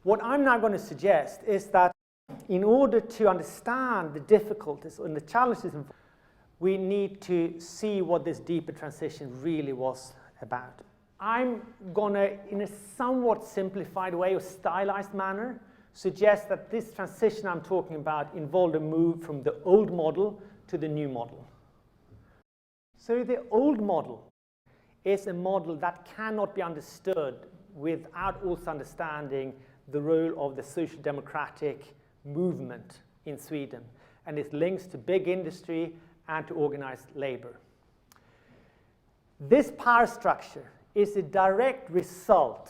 What I'm now going to suggest is that in order to understand the difficulties and the challenges involved, we need to see what this deeper transition really was about. I'm going to, in a somewhat simplified way or stylized manner, suggest that this transition I'm talking about involved a move from the old model to the new model. So the old model is a model that cannot be understood without also understanding the role of the social democratic movement in Sweden and its links to big industry and to organized labor. This power structure is a direct result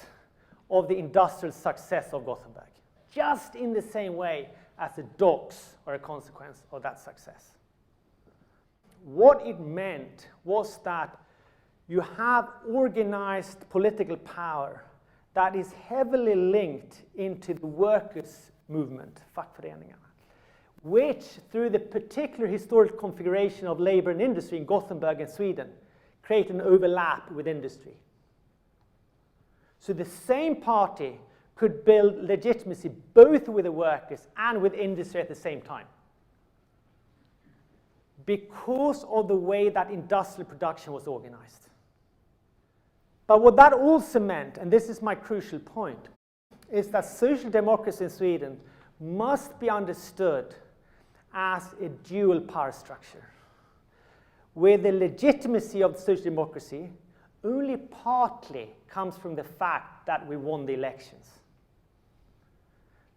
of the industrial success of Gothenburg, just in the same way as the docks are a consequence of that success. What it meant was that you have organized political power that is heavily linked into the workers' movement, fackföreningarna, which, through the particular historical configuration of labor and industry in Gothenburg and Sweden, create an overlap with industry. So the same party could build legitimacy both with the workers and with industry at the same time, because of the way that industrial production was organized. But what that also meant, and this is my crucial point, is that social democracy in Sweden must be understood as a dual power structure, where the legitimacy of social democracy only partly comes from the fact that we won the elections.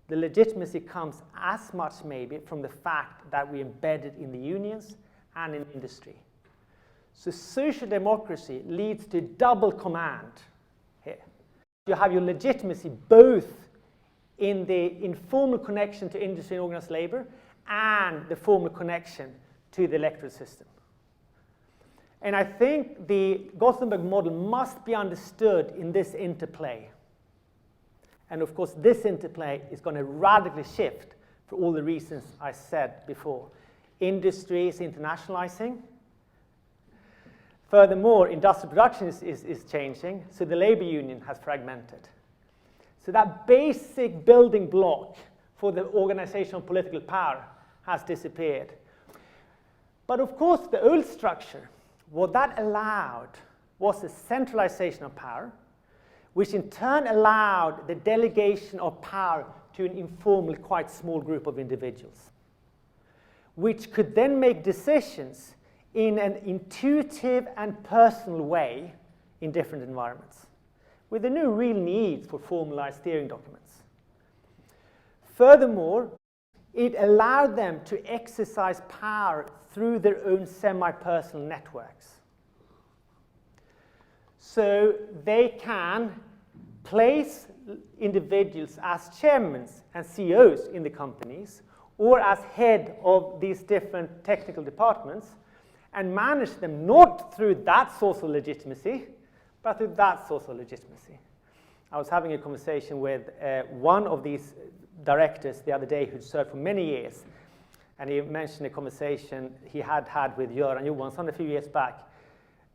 The legitimacy comes as much maybe from the fact that we embedded in the unions and in industry. So social democracy leads to double command here. You have your legitimacy both in the informal connection to industry and organized labor and the formal connection to the electoral system. And I think the Gothenburg model must be understood in this interplay. And of course, this interplay is going to radically shift for all the reasons I said before. Industry is internationalizing. Furthermore, industrial production is changing, so the labor union has fragmented. So that basic building block for the organization of political power has disappeared. But of course, the old structure, what that allowed was a centralization of power, which in turn allowed the delegation of power to an informal, quite small group of individuals, which could then make decisions in an intuitive and personal way in different environments, with no real need for formalized steering documents. Furthermore, it allowed them to exercise power through their own semi-personal networks. So they can place individuals as chairmen and CEOs in the companies or as head of these different technical departments and manage them not through that source of legitimacy, but through that source of legitimacy. I was having a conversation with one of these directors the other day who'd served for many years, and he mentioned a conversation he had had with Göran Johansson a few years back,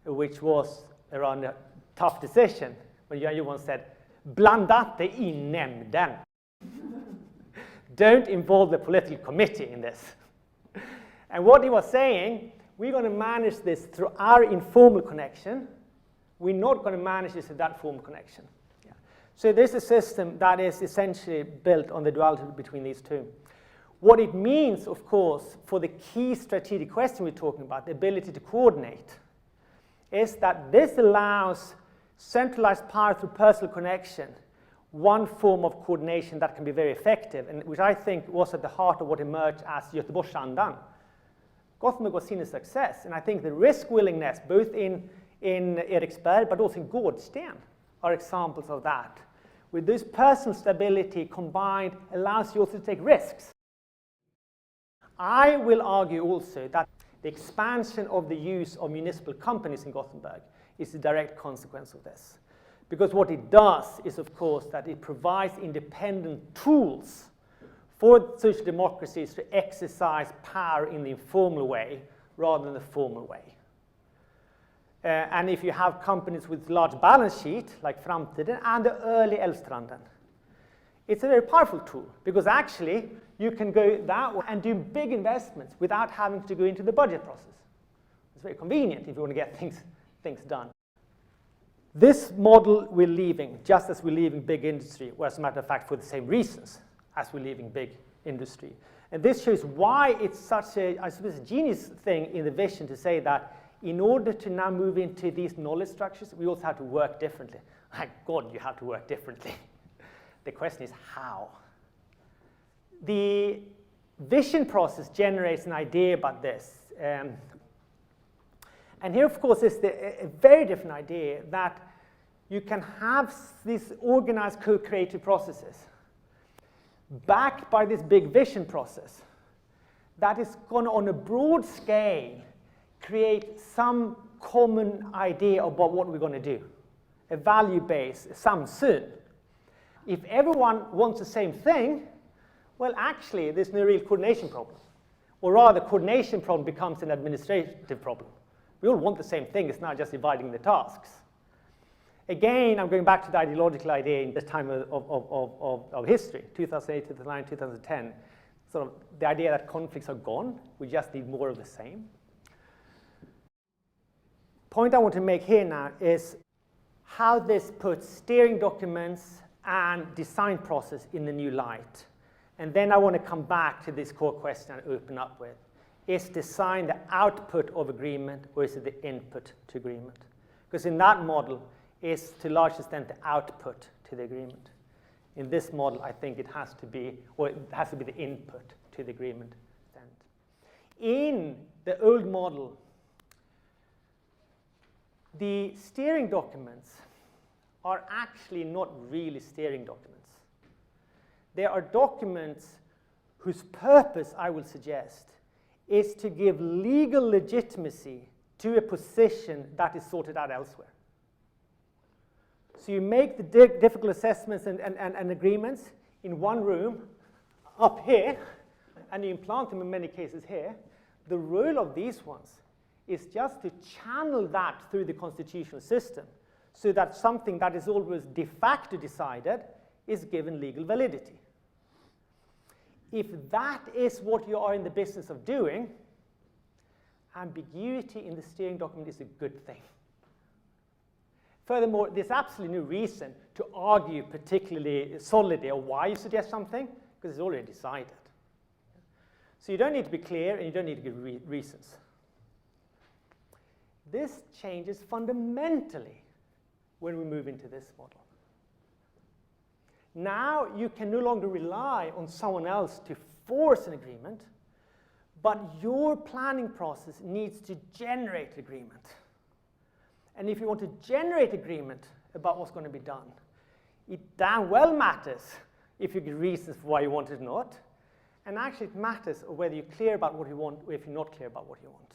which was around a tough decision, when Göran Johansson said, "Blanda inte in nämnden." Don't involve the political committee in this. And what he was saying, we're going to manage this through our informal connection. We're not going to manage this through that formal connection. Yeah. So there's a system that is essentially built on the duality between these two. What it means, of course, for the key strategic question we're talking about, the ability to coordinate, is that this allows centralized power through personal connection, one form of coordination that can be very effective, and which I think was at the heart of what emerged as Göteborgsandan. Gothenburg was seen as a success, and I think the risk willingness, both in Eriksberg but also in Gårdsten, are examples of that. With this personal stability combined allows you also to take risks. I will argue also that the expansion of the use of municipal companies in Gothenburg is a direct consequence of this. Because what it does is, of course, that it provides independent tools for social democracies to exercise power in the informal way rather than the formal way. And if you have companies with large balance sheet, like Framtiden and the early Älvstranden, It's a very powerful tool because actually you can go that way and do big investments without having to go into the budget process. It's very convenient if you want to get things done. This model we're leaving, just as we're leaving big industry, or as a matter of fact for the same reasons as we're leaving big industry. And this shows why it's such a, I suppose, a genius thing in the vision to say that in order to now move into these knowledge structures, we also have to work differently. My God, you have to work differently. The question is how? The vision process generates an idea about this. And here, of course, is a very different idea that you can have these organized co-creative processes backed by this big vision process that is going to, on a broad scale, create some common idea about what we're going to do, a value base, some soon. If everyone wants the same thing, well, actually, there's no real coordination problem. Or rather, coordination problem becomes an administrative problem. We all want the same thing, it's now just dividing the tasks. Again, I'm going back to the ideological idea in this time of history, 2008, 2009, 2010, sort of the idea that conflicts are gone, we just need more of the same. Point I want to make here now is how this puts steering documents and design process in a new light. And then I want to come back to this core question and open up with. Is design the output of agreement or is it the input to agreement? Because in that model, it's to a large extent the output to the agreement. In this model, I think it has to be, or it has to be the input to the agreement. In the old model, the steering documents are actually not really steering documents. They are documents whose purpose, I will suggest, is to give legal legitimacy to a position that is sorted out elsewhere. So you make the difficult assessments and agreements in one room up here, and you implant them in many cases here. The role of these ones is just to channel that through the constitutional system so that something that is always de facto decided is given legal validity. If that is what you are in the business of doing, ambiguity in the steering document is a good thing. Furthermore, there's absolutely no reason to argue particularly solidly on why you suggest something, because it's already decided. So you don't need to be clear, and you don't need to give reasons. This changes fundamentally when we move into this model. Now you can no longer rely on someone else to force an agreement, but your planning process needs to generate agreement. And if you want to generate agreement about what's going to be done, it damn well matters if you give reasons for why you want it or not. And actually it matters whether you're clear about what you want or if you're not clear about what you want.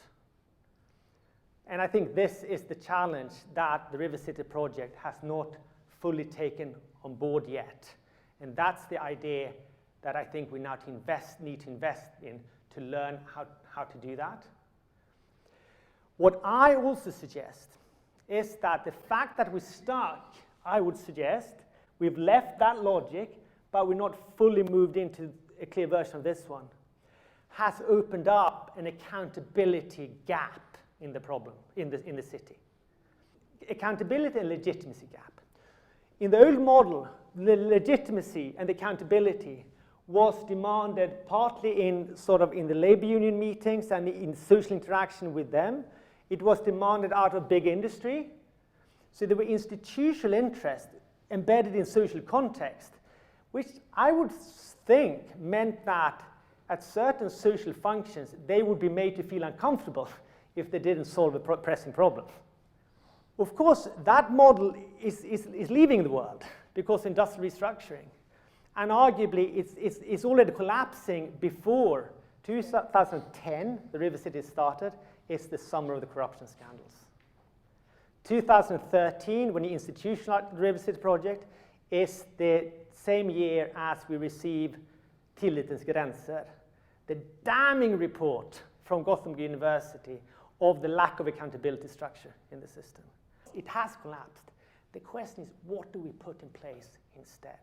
And I think this is the challenge that the River City project has not fully taken on board yet. And that's the idea that I think we now need to invest in to learn how to do that. What I also suggest is that the fact that we're stuck, I would suggest, we've left that logic, but we're not fully moved into a clear version of this one, has opened up an accountability gap in the problem, in the city. Accountability and legitimacy gap. In the old model, the legitimacy and accountability was demanded partly in the labor union meetings and in social interaction with them. It was demanded out of big industry. So there were institutional interests embedded in social context, which I would think meant that at certain social functions, they would be made to feel uncomfortable if they didn't solve a pressing problem. Of course, that model is leaving the world because industrial restructuring. And arguably, it's already collapsing before 2010, the River City started. It's the summer of the corruption scandals. 2013, when you institutionalized the River City project, is the same year as we receive Tillitens gränser, the damning report from Gothenburg University of the lack of accountability structure in the system. It has collapsed. The question is, what do we put in place instead?